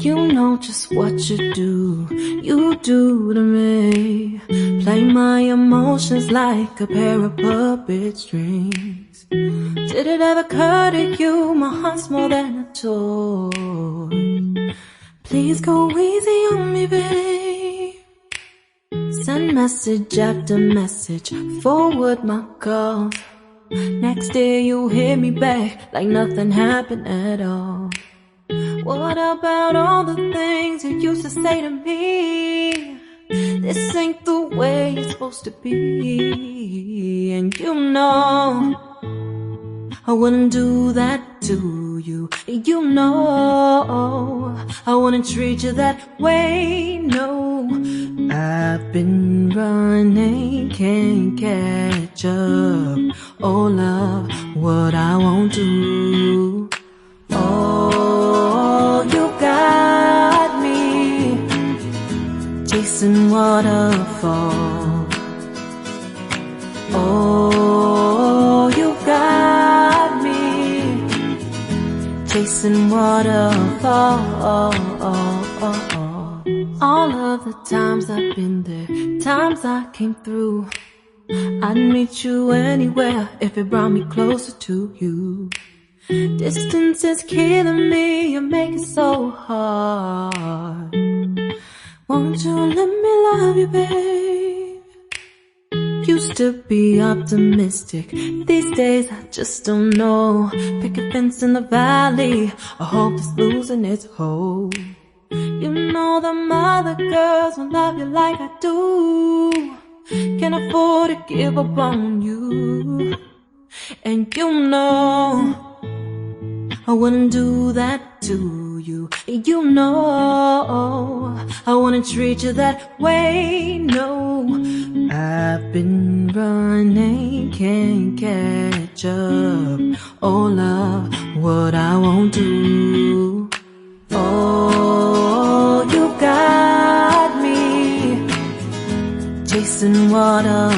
You know just what you do to me. Play my emotions like a pair of puppet strings. Did it ever occur to you my heart's more than a toy? Please go easy on me, babe. Send message after message, forward my calls. Next day you hit me back like nothing happened at all. What about all the things you used to say to me? This ain't the way it's supposed to be. And you know I wouldn't do that to you. You know I wouldn't treat you that way, no. I've been running, can't catch up. Oh love, what I won't do. Oh, you got me chasing waterfalls. Oh, you got me chasing waterfalls. All of the times I've been there, times I came through, I'd meet you anywhere if it brought me closer to you. Distance is killing me, you make it so hard. Won't you let me love you, babe? Used to be optimistic, these days I just don't know. Pick a fence in the valley, I hope it's losing its hold. You know them other girls won't love you like I do. Can't afford to give up on you. And you know I wouldn't do that to you. You know I wouldn't treat you that way, no. I've been running, can't catch up. Oh love, what I won't do. Oh, you got me chasing water.